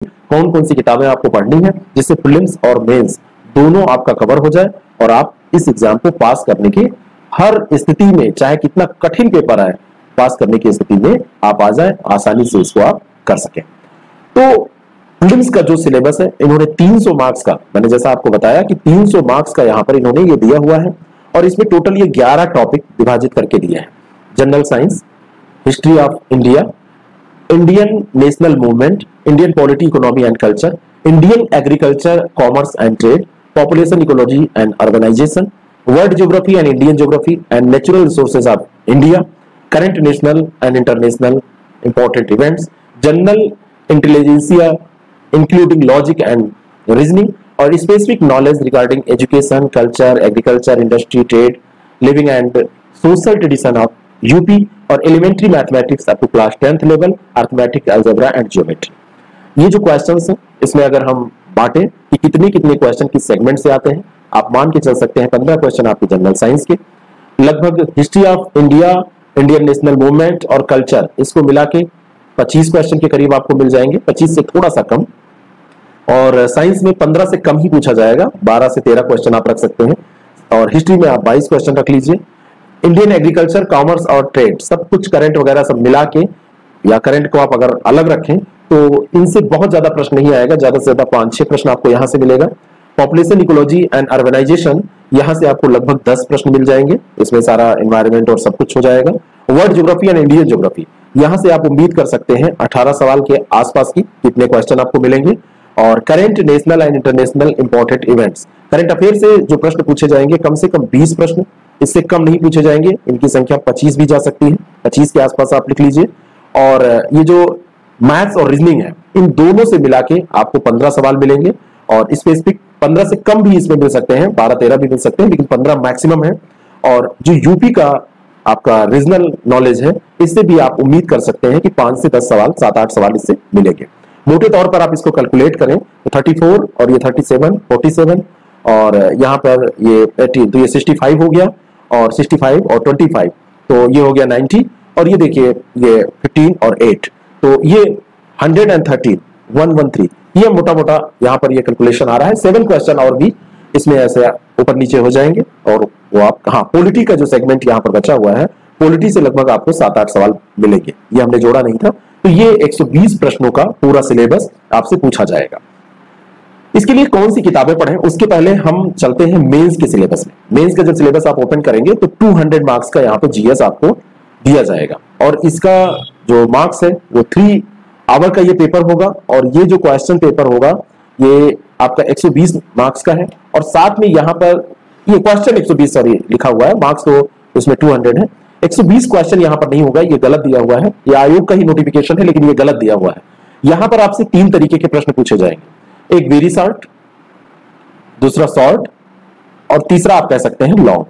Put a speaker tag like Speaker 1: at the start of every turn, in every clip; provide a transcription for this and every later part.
Speaker 1: कौन कौन सी किताबें आपको पढ़नी है, जिससे प्रीलिम्स और मेंस दोनों आपका कवर हो जाए और आप इस एग्जाम को पास करने की हर स्थिति में, चाहे कितना कठिन पेपर आए, पास करने की स्थिति में आप आ जाए, आसानी से इसको आप कर सकें। तो प्रीलिम्स का जो सिलेबस है, इन्होंने 300 मार्क्स का, मैंने जैसा आपको बताया कि 300 मार्क्स का यहां पर इन्होंने ये दिया हुआ है और इसमें टोटल ये 11 टॉपिक विभाजित करके दिए हैं। General science, history of India, Indian national movement, Indian polity, economy and culture, Indian agriculture, commerce and trade, population, ecology and urbanisation, world geography and Indian geography and natural resources of India, current national and international important events, general intelligentsia including logic and reasoning, और specific knowledge regarding education, culture, agriculture, industry, trade, living and social tradition of UP, और elementary mathematics up to class 10th level, arithmetic, algebra and geometry. ये जो questions हैं, इसमें अगर हम बांटे कि कितने कितने क्वेश्चन किस सेगमेंट से आते हैं, आप मान के चल सकते हैं 15 क्वेश्चन आपके जनरल साइंस के, लगभग history of India, Indian national movement और कल्चर, इसको मिला के 25 क्वेश्चन के करीब आपको मिल जाएंगे, 25 से थोड़ा सा कम। और साइंस में 15 से कम ही पूछा जाएगा, 12 से 13 क्वेश्चन आप रख सकते हैं, और हिस्ट्री में आप 22 क्वेश्चन रख लीजिए। इंडियन एग्रीकल्चर, कॉमर्स और ट्रेड, सब कुछ करंट वगैरह सब मिला के, या करंट को आप अगर अलग रखें तो इनसे बहुत ज्यादा प्रश्न नहीं आएगा, ज्यादा से ज्यादा 5-6 प्रश्न आपको यहां से मिलेगा। पॉपुलेशन, इकोलॉजी एंड अर्बनाइजेशन, यहां से आपको लगभग 10 प्रश्न मिल जाएंगे, इसमें सारा एनवायरमेंट और सब कुछ हो जाएगा। World geography and Indian geography, यहां से आप उम्मीद कर सकते हैं 18 सवाल के आसपास की कितने क्वेश्चन आपको मिलेंगे। और current national and international important events, current affair से जो प्रश्न पूछे जाएंगे कम से कम 20 प्रश्न, इससे कम नहीं पूछे जाएंगे, इनकी संख्या 25 भी जा सकती है, 25 के आसपास आप लिख लीजिए। और ये जो मैथ्स और रीजनिंग है, इन दोनों से मिला के आपको 15 सवाल मिलेंगे, और स्पेसिफिक 15 से कम भी इसमें मिल सकते हैं, 12-13 भी मिल सकते हैं, लेकिन 15 मैक्सिमम है। और जो यूपी का आपका रीजनल नॉलेज है, इससे भी आप उम्मीद कर सकते हैं कि 5 से 10 सवाल, 7-8 सवाल इससे मिलेंगे। मोटे तौर पर आप इसको कैलकुलेट करें तो 34 और ये 37, 47 और यहाँ पर ये 80, तो ये 65 हो गया, और 65 और 25 तो ये हो गया 90, और ये देखिए ये 15 और 8 तो ये 113, 113, ये मोटा मोटा यहाँ पर ये कैलकुलेशन आ रहा है। 7 क्वेश्चन और भी इसमें ऐसे ऊपर नीचे हो जाएंगे, और वो आप, हाँ, पॉलिटी का जो सेगमेंट यहाँ पर बचा हुआ है, पॉलिटी से लगभग आपको 7-8 सवाल मिलेंगे, ये हमने जोड़ा नहीं था। तो ये 120 प्रश्नों का पूरा सिलेबस आपसे पूछा जाएगा। इसके लिए कौन सी किताबें पढ़ें, उसके पहले हम चलते हैं मेंस के सिलेबस में। मेंस का जब सिलेबस आप ओपन करेंगे तो 200 मार्क्स का यहाँ पे जीएस आपको दिया जाएगा, और इसका जो मार्क्स है वो 3 आवर का ये पेपर होगा, और ये जो क्वेश्चन पेपर होगा ये आपका 120 मार्क्स का है, और साथ में यहाँ पर ये क्वेश्चन 120 सॉरी लिखा हुआ है, मार्क्स तो इसमें 200 है। 120 क्वेश्चन यहाँ पर नहीं होगा, ये गलत दिया हुआ है, ये आयोग का ही नोटिफिकेशन है, लेकिन ये गलत दिया हुआ है। यहाँ पर आपसे 3 तरीके के प्रश्न पूछे जाएंगे, एक वेरी शॉर्ट, दूसरा शॉर्ट, और तीसरा आप कह सकते हैं लॉन्ग।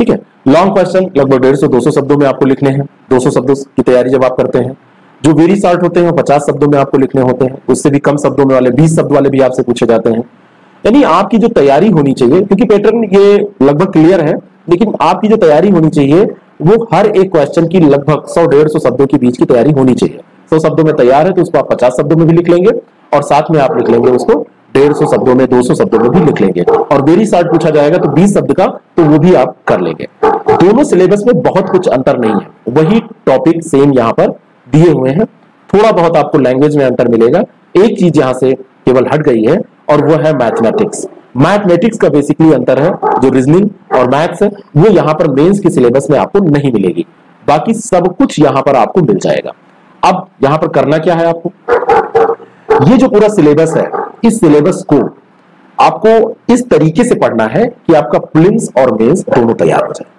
Speaker 1: ठीक है, लॉन्ग क्वेश्चन लगभग 150-200 शब्दों में आपको लिखने हैं, 200 शब्दों की तैयारी जब आप करते हैं। जो वेरी शॉर्ट होते हैं 50 शब्दों में आपको लिखने होते हैं, उससे भी कम शब्दों में वाले 20 शब्द वाले भी आपसे पूछे जाते हैं। यानी आपकी जो तैयारी होनी चाहिए, क्योंकि पैटर्न ये लगभग क्लियर है, लेकिन आपकी जो तैयारी होनी चाहिए वो हर एक क्वेश्चन की लगभग 100-150 शब्दों के बीच की तैयारी होनी चाहिए। 100 शब्दों में तैयार है तो उसको आप 50 शब्दों में भी लिख लेंगे, और साथ में आप लिख लेंगे उसको 150 शब्दों में, 200 शब्दों में भी लिख लेंगे। और वेरी शॉर्ट पूछा जाएगा तो 20 शब्द का, तो वो भी आप कर लेंगे। दोनों सिलेबस में बहुत कुछ अंतर नहीं है, वही टॉपिक सेम यहाँ पर दिए हुए हैं, थोड़ा बहुत आपको लैंग्वेज में अंतर मिलेगा। एक चीज यहां से केवल हट गई है, और वो है मैथमेटिक्स। मैथमेटिक्स का बेसिकली अंतर है, जो रीजनिंग और मैथ्स है वो यहाँ पर मेंस के सिलेबस में आपको नहीं मिलेगी, बाकी सब कुछ यहाँ पर आपको मिल जाएगा। अब यहाँ पर करना क्या है आपको, ये जो पूरा सिलेबस है, इस सिलेबस को आपको इस तरीके से पढ़ना है कि आपका प्रीलिम्स और मेंस दोनों तैयार हो जाए।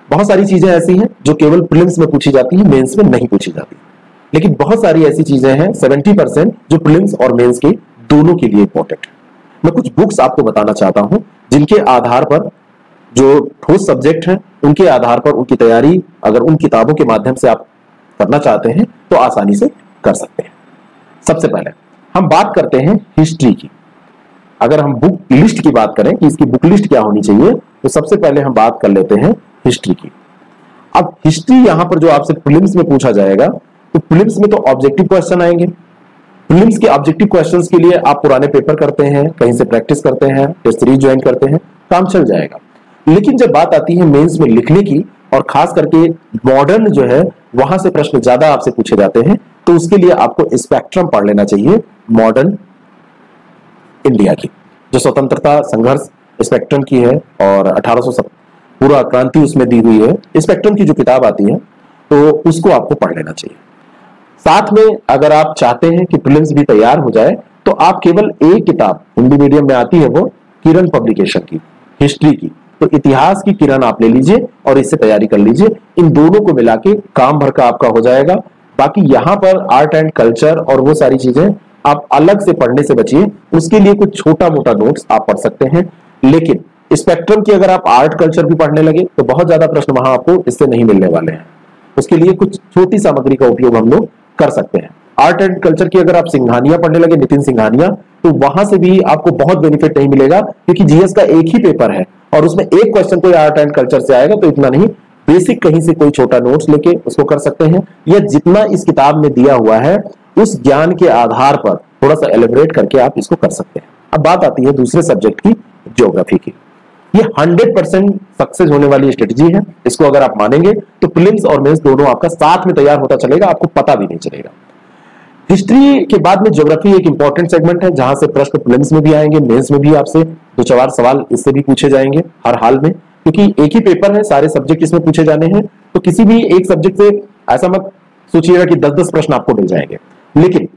Speaker 1: बहुत सारी चीजें ऐसी हैं जो केवल प्रीलिम्स में पूछी जाती है, मेंस में नहीं पूछी जाती, लेकिन बहुत सारी ऐसी चीजें हैं 70% जो प्रीलिम्स और मेंस के दोनों के लिए इंपॉर्टेंट है। मैं कुछ बुक्स आपको बताना चाहता हूं जिनके आधार पर, जो ठोस सब्जेक्ट हैं उनके आधार पर उनकी तैयारी अगर उन किताबों के माध्यम से आप करना चाहते हैं तो आसानी से कर सकते हैं। सबसे पहले हम बात करते हैं हिस्ट्री की। अगर हम बुक लिस्ट की बात करें कि इसकी बुक लिस्ट क्या होनी चाहिए, तो सबसे पहले हम बात कर लेते हैं हिस्ट्री की। अब हिस्ट्री यहां पर जो आपसे प्रीलिम्स में पूछा जाएगा, तो प्रीलिम्स में तो ऑब्जेक्टिव क्वेश्चन आएंगे, प्रीलिम्स के ऑब्जेक्टिव क्वेश्चंस के लिए आप पुराने पेपर करते हैं, कहीं से प्रैक्टिस करते हैं, टेस्ट सीरीज ज्वाइन करते हैं, काम चल जाएगा। लेकिन जब बात आती है मेंस में लिखने की, और खास करके मॉडर्न जो है वहां से प्रश्न ज्यादा आपसे पूछे जाते हैं, तो उसके लिए आपको स्पेक्ट्रम पढ़ लेना चाहिए मॉडर्न इंडिया की, जो स्वतंत्रता संघर्ष स्पेक्ट्रम की है और 1800 पूरा क्रांति उसमें दी हुई है। स्पेक्ट्रम की जो किताब आती है तो उसको आपको पढ़ लेना चाहिए। साथ में अगर आप चाहते हैं कि प्रीलिम्स भी तैयार हो जाए, तो आप केवल एक किताब हिंदी मीडियम में आती है, वो किरण पब्लिकेशन की, हिस्ट्री की, तो इतिहास की किरण आप ले लीजिए और इससे तैयारी कर लीजिए। इन दोनों को मिला के काम भर का आपका हो जाएगा। बाकी यहां पर आर्ट एंड कल्चर और वो सारी चीजें आप अलग से पढ़ने से बचिए, उसके लिए कुछ छोटा मोटा नोट्स आप पढ़ सकते हैं। लेकिन स्पेक्ट्रम की अगर आप आर्ट कल्चर भी पढ़ने लगे तो बहुत ज्यादा प्रश्न वहां आपको इससे नहीं मिलने वाले हैं। उसके लिए कुछ छोटी सामग्री का उपयोग हम लोग कर सकते हैं। आर्ट एंड कल्चर की अगर आप सिंघानिया पढ़ने लगे, नितिन सिंघानिया, तो वहां से भी आपको बहुत बेनिफिट नहीं मिलेगा, क्योंकि जीएस का एक ही पेपर है और उसमें एक क्वेश्चन कोई आर्ट एंड कल्चर से आएगा, तो इतना नहीं, बेसिक कहीं से कोई छोटा नोट्स लेके उसको कर सकते हैं, या जितना इस किताब में दिया हुआ है उस ज्ञान के आधार पर थोड़ा सा एलिब्रेट करके आप इसको कर सकते हैं। अब बात आती है दूसरे सब्जेक्ट की, ज्योग्राफी की। ये 100% सक्सेस होने वाली स्ट्रेटजी है। इसको अगर आप मानेंगे तो प्रीलिम्स और मेंस दोनों आपका साथ में तैयार होता चलेगा, आपको पता भी नहीं चलेगा। हिस्ट्री के बाद में ज्योग्राफी एक इंपॉर्टेंट सेगमेंट है, जहां से प्रश्न प्रीलिम्स में भी आएंगे, मेंस में भी आपसे 2-4 सवाल इससे भी पूछे जाएंगे हर हाल में, क्योंकि एक ही पेपर है, सारे सब्जेक्ट इसमें पूछे जाने हैं। तो किसी भी एक सब्जेक्ट से ऐसा मत सोचिएगा कि 10-10 प्रश्न आपको मिल जाएंगे, लेकिन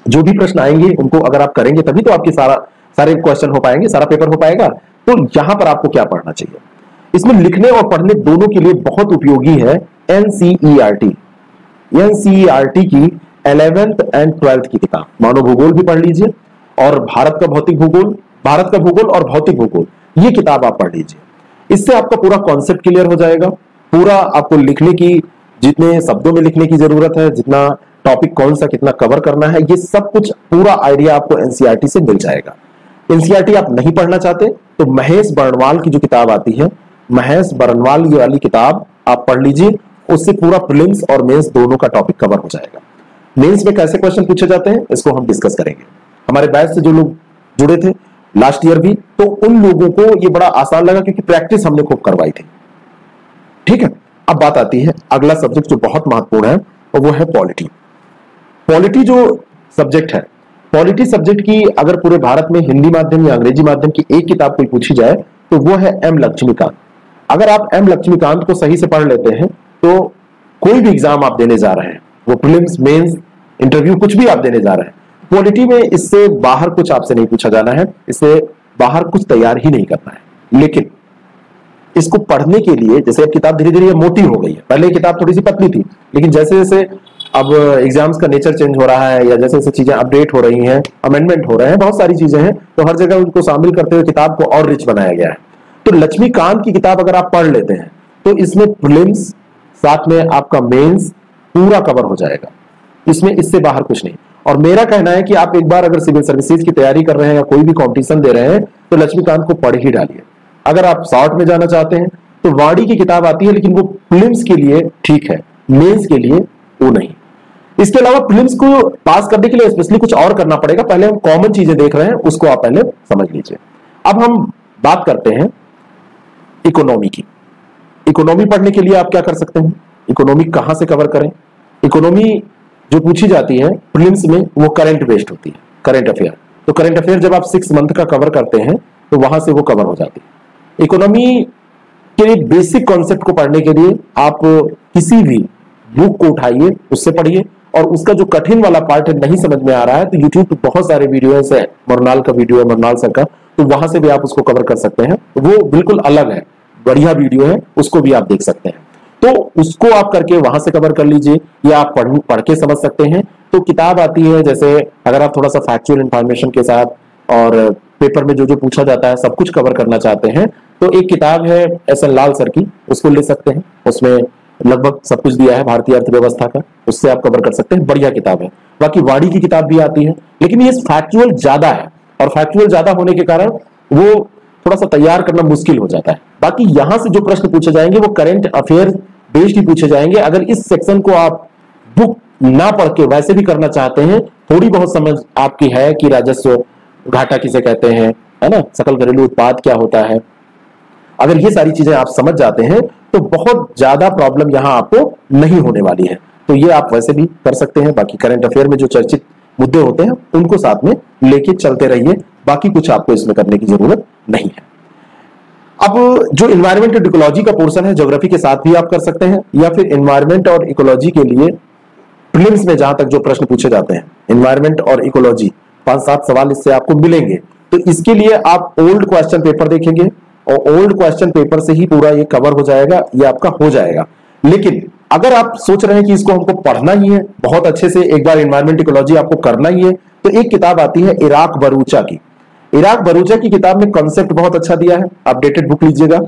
Speaker 1: जो भी प्रश्न आएंगे उनको अगर आप करेंगे तभी तो आपके सारे क्वेश्चन हो पाएंगे, सारा पेपर हो पाएगा। तो यहां पर आपको क्या पढ़ना चाहिए, इसमें लिखने और पढ़ने दोनों के लिए बहुत उपयोगी है एनसीईआरटी। एनसीईआरटी की 11th एंड 12th की किताब, मानव भूगोल भी पढ़ लीजिए और भारत का भूगोल और भौतिक भूगोल, ये किताब आप पढ़ लीजिए। इससे आपका पूरा कॉन्सेप्ट क्लियर हो जाएगा। पूरा आपको लिखने की, जितने शब्दों में लिखने की जरूरत है, जितना टॉपिक कौन सा कितना कवर करना है, ये सब कुछ पूरा आइडिया आपको एनसीईआरटी से मिल जाएगा। एनसीईआरटी आप नहीं पढ़ना चाहते तो महेश बर्णवाल की जो किताब आती है, महेश बर्णवाल वाली किताब आप पढ़ लीजिए, उससे पूरा प्रीलिम्स और मेंस दोनों का टॉपिक कवर हो जाएगा। मेंस में कैसे क्वेश्चन पूछे जाते हैं इसको हम डिस्कस करेंगे। हमारे बैच से जो लोग जुड़े थे लास्ट ईयर भी, तो उन लोगों को ये बड़ा आसान लगा, क्योंकि प्रैक्टिस हमने खूब करवाई थी। ठीक है, अब बात आती है अगला सब्जेक्ट जो बहुत महत्वपूर्ण है, और वो है पॉलिटी। पॉलिटी जो सब्जेक्ट है, पॉलिटी सब्जेक्ट की अगर पूरे भारत में हिंदी माध्यम या अंग्रेजी माध्यम की एक किताब कोई पूछी जाए तो वो है एम लक्ष्मीकांत। अगर आप एम लक्ष्मीकांत को सही से पढ़ लेते हैं तो कोई भी एग्जाम आप देने जा रहे हैं, वो प्रीलिम्स, मेंस, इंटरव्यू, कुछ भी आप देने जा रहे हैं, पॉलिटी में इससे बाहर कुछ आपसे नहीं पूछा जाना है, इससे बाहर कुछ तैयार ही नहीं करना है। लेकिन इसको पढ़ने के लिए, जैसे अब किताब धीरे धीरे मोटी हो गई है, पहले किताब थोड़ी सी पतली थी, लेकिन जैसे जैसे अब एग्जाम्स का नेचर चेंज हो रहा है, या जैसे जैसे चीजें अपडेट हो रही हैं, अमेंडमेंट हो रहे हैं, बहुत सारी चीजें हैं, तो हर जगह उनको शामिल करते हुए किताब को और रिच बनाया गया है। तो लक्ष्मीकांत की किताब अगर आप पढ़ लेते हैं तो इसमें प्रीलिम्स साथ में आपका मेंस पूरा कवर हो जाएगा, इसमें इससे बाहर कुछ नहीं। और मेरा कहना है कि आप एक बार अगर सिविल सर्विसेज की तैयारी कर रहे हैं या कोई भी कॉम्पिटिशन दे रहे हैं तो लक्ष्मीकांत को पढ़ ही डालिए। अगर आप शॉर्ट में जाना चाहते हैं तो वाणी की किताब आती है, लेकिन वो प्रीलिम्स के लिए ठीक है, मेंस के लिए वो नहीं। इसके अलावा प्रीलिम्स को पास करने के लिए स्पेशली कुछ और करना पड़ेगा। पहले हम कॉमन चीजें देख रहे हैं, उसको आप पहले समझ लीजिए। अब हम बात करते हैं इकोनॉमी की। इकोनॉमी पढ़ने के लिए आप क्या कर सकते हैं, इकोनॉमी कहां से कवर करें। इकोनॉमी जो पूछी जाती है प्रीलिम्स में वो करंट बेस्ड होती है, करंट अफेयर। तो करंट अफेयर जब आप 6 मंथ का कवर करते हैं तो वहां से वो कवर हो जाती है। इकोनॉमी के बेसिक कॉन्सेप्ट को पढ़ने के लिए आप किसी भी बुक को उठाइए, उससे पढ़िए, और उसका जो कठिन वाला पार्ट है नहीं समझ में आ रहा है तो यूट्यूब पे बहुत सारे वीडियोस है, मरनाल का वीडियो है, मरनाल सर का, तो वहां से भी आप उसको कवर कर सकते हैं। वो बिल्कुल अलग है, बढ़िया वीडियो है, उसको भी आप देख सकते हैं। तो उसको आप करके वहां से कवर कर लीजिए, या आप पढ़ के समझ सकते हैं। तो किताब आती है, जैसे अगर आप थोड़ा सा फैक्चुअल इंफॉर्मेशन के साथ और पेपर में जो जो पूछा जाता है सब कुछ कवर करना चाहते हैं, तो एक किताब है एस.एन. लाल सर की, उसको ले सकते हैं। उसमें लगभग सब कुछ दिया है भारतीय अर्थव्यवस्था का, उससे आप कवर कर सकते हैं, बढ़िया किताब है। बाकी वाणी की किताब भी आती है, लेकिन ये फैक्चुअल ज्यादा है, और फैक्चुअल ज्यादा होने के कारण वो थोड़ा सा तैयार करना मुश्किल हो जाता है। बाकी यहां से जो प्रश्न पूछे जाएंगे वो करंट अफेयर बेस्ड ही पूछे जाएंगे। अगर इस सेक्शन को आप बुक ना पढ़ के वैसे भी करना चाहते हैं थोड़ी बहुत समझ आपकी है कि राजस्व घाटा किसे कहते हैं, है ना, सकल घरेलू उत्पाद क्या होता है, अगर ये सारी चीजें आप समझ जाते हैं तो बहुत ज्यादा प्रॉब्लम यहां आपको नहीं होने वाली है। तो ये आप वैसे भी कर सकते हैं। बाकी करंट अफेयर में जो चर्चित मुद्दे होते हैं उनको साथ में लेके चलते रहिए, बाकी कुछ आपको इसमें करने की जरूरत नहीं है। अब जो इन्वायरमेंट और इकोलॉजी का पोर्शन है, ज्योग्राफी के साथ भी आप कर सकते हैं, या फिर इन्वायरमेंट और इकोलॉजी के लिए प्रीलिम्स में जहां तक जो प्रश्न पूछे जाते हैं, इन्वायरमेंट और इकोलॉजी 5-7 सवाल इससे आपको मिलेंगे। तो इसके लिए आप ओल्ड क्वेश्चन पेपर देखेंगे और ओल्ड क्वेश्चन पेपर से ही पूरा ये कवर हो जाएगा, ये आपका हो जाएगा। लेकिन अगर आप सोच रहे हैं कि इसको हमको पढ़ना ही है बहुत अच्छे से, एक बार इन्वायरमेंट इकोलॉजी आपको करना ही है, तो एक किताब आती है इराक बरूचा की। इराक बरूचा की किताब में कॉन्सेप्ट बहुत अच्छा दिया है, अपडेटेड बुक लीजिएगा।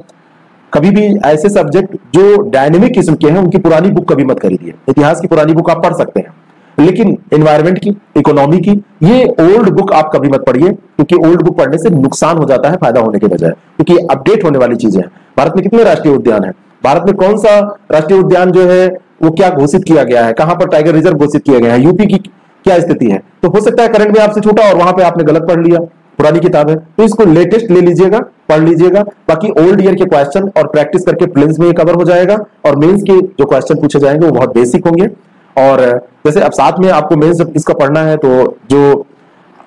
Speaker 1: कभी भी ऐसे सब्जेक्ट जो डायनेमिक किस्म के हैं उनकी पुरानी बुक कभी मत खरीदिए। इतिहास की पुरानी बुक आप पढ़ सकते हैं, लेकिन एनवायरमेंट की, इकोनॉमी की, ये ओल्ड बुक आप कभी मत पढ़िए, क्योंकि ओल्ड बुक पढ़ने से नुकसान हो जाता है फायदा होने के बजाय, क्योंकि अपडेट होने वाली चीजें हैं। भारत में कितने राष्ट्रीय उद्यान है, भारत में कौन सा राष्ट्रीय उद्यान जो है वो क्या घोषित किया गया है, कहां पर टाइगर रिजर्व घोषित किया गया है, यूपी की क्या स्थिति है। तो हो सकता है करंट में आपसे छूटा और वहां पे आपने गलत पढ़ लिया, पुरानी किताब है, तो इसको लेटेस्ट ले लीजिएगा, पढ़ लीजिएगा। बाकी ओल्ड ईयर के क्वेश्चन और प्रैक्टिस करके प्रीलिम्स में ये कवर हो जाएगा, और मेंस के जो क्वेश्चन पूछे जाएंगे वो बहुत बेसिक होंगे। और जैसे अब साथ में आपको मेंस जब इसका पढ़ना है तो जो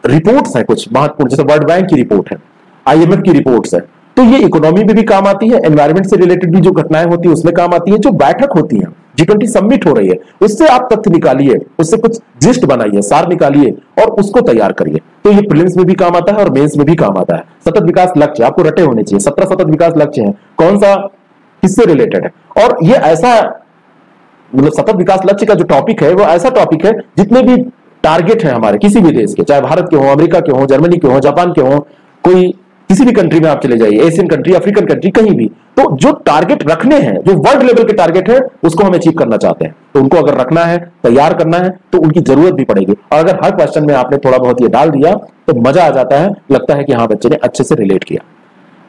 Speaker 1: रिपोर्ट्स है कुछ महत्वपूर्ण, जैसे वर्ल्ड बैंक की रिपोर्ट है, IMF की रिपोर्ट्स है, तो ये इकोनॉमी में भी काम आती है, एनवायरमेंट से रिलेटेड भी जो घटनाएं होती है उसमें काम आती है। जो बैठक होती है, G20 समिट हो रही है, उससे आप तथ्य निकालिए, उससे कुछ जिस्ट बनाइए, सार निकालिए और उसको तैयार करिए। तो ये प्रीलिम्स में भी काम आता है और मेंस में भी काम आता है। सतत विकास लक्ष्य आपको रटे होने चाहिए, 17 सतत विकास लक्ष्य हैं, कौन सा किससे रिलेटेड है। और ये ऐसा मतलब सतत विकास लक्ष्य का जो टॉपिक है वो ऐसा टॉपिक है जितने भी टारगेट है हमारे किसी भी देश के, चाहे भारत के हो, अमेरिका के हो, जर्मनी के हो, जापान के हो, कोई किसी भी कंट्री में आप चले जाइए, एशियन कंट्री, अफ्रीकन कंट्री, कहीं भी, तो जो टारगेट रखने हैं, जो वर्ल्ड लेवल के टारगेट है, उसको हम अचीव करना चाहते हैं, तो उनको अगर रखना है, तैयार करना है, तो उनकी जरूरत भी पड़ेगी। और अगर हर क्वेश्चन में आपने थोड़ा बहुत ये डाल दिया तो मजा आ जाता है, लगता है कि हाँ बच्चे ने अच्छे से रिलेट किया।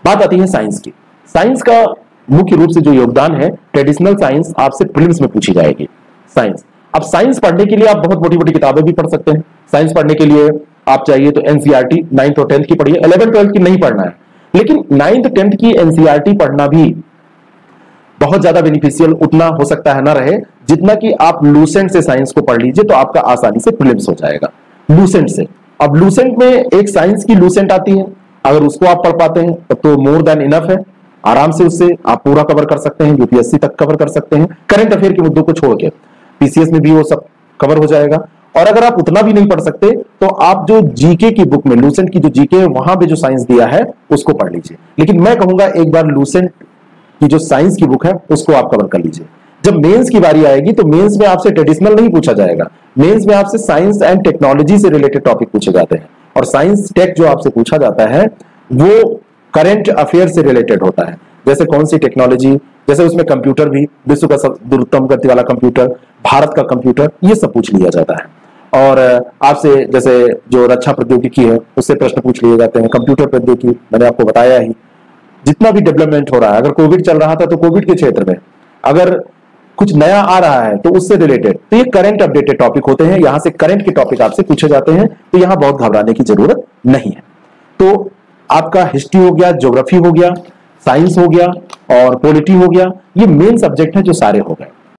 Speaker 1: बात आती है साइंस की। साइंस का मुख्य रूप से जो योगदान है, ट्रेडिशनल साइंस आपसे प्रीलिम्स में पूछी जाएगी। साइंस, अब साइंस पढ़ने के लिए आप बहुत मोटी मोटी किताबें भी पढ़ सकते हैं। साइंस पढ़ने के लिए आप चाहिए तो NCERT 9th और 10th की पढ़िए, 11th 12th की नहीं पढ़ना है, लेकिन 9th 10th की NCERT पढ़ना भी बहुत ज्यादा बेनिफिशियल उतना हो सकता है ना रहे, जितना कि आप लूसेंट से साइंस को पढ़ लीजिए तो आपका आसानी से प्रीलिम्स हो जाएगा लूसेंट से। अब लूसेंट में एक साइंस की लूसेंट आती है, अगर उसको आप पढ़ पाते हैं तब तो मोर देन इनफ है, आराम से उससे आप पूरा कवर कर सकते हैं, UPSC तक कवर कर सकते हैं, करंट अफेयर के मुद्दों को छोड़ के। PCS में भी वो सब कवर हो जाएगा। और अगर आप उतना भी नहीं पढ़ सकते तो आप जो जीके की बुक में, लूसेंट की जो जीके है, वहां पे जो साइंस दिया है उसको पढ़ लीजिए। लेकिन मैं कहूंगा एक बार लूसेंट की जो साइंस की बुक है उसको आप कवर कर लीजिए। जब मेंस की बारी आएगी तो मेंस में आपसे ट्रेडिशनल नहीं पूछा जाएगा, मेंस में आपसे साइंस एंड टेक्नोलॉजी से रिलेटेड टॉपिक पूछे जाते हैं, और साइंस टेक जो आपसे पूछा जाता है वो करंट अफेयर से रिलेटेड होता है। जैसे कौन सी टेक्नोलॉजी, जैसे उसमें कंप्यूटर भी, विश्व का सबसे उत्तम गति वाला कंप्यूटर, भारत का कंप्यूटर, ये सब पूछ लिया जाता है। और आपसे जैसे जो रक्षा प्रौद्योगिकी है उससे प्रश्न पूछ लिए जाते हैं। कंप्यूटर प्रौद्योगिकी मैंने आपको बताया ही, जितना भी डेवलपमेंट हो रहा है, अगर कोविड चल रहा था तो कोविड के क्षेत्र में अगर कुछ नया आ रहा है तो उससे रिलेटेड, तो ये करंट अपडेटेड टॉपिक होते हैं, यहां से करंट के टॉपिक आपसे पूछे जाते हैं, तो यहां बहुत घबराने की जरूरत नहीं है। तो आपका हिस्ट्री हो गया, ज्योग्राफी हो गया, साइंस हो गया और पॉलिटी हो गया, ये मेन सब्जेक्ट है जो सारे हो गए।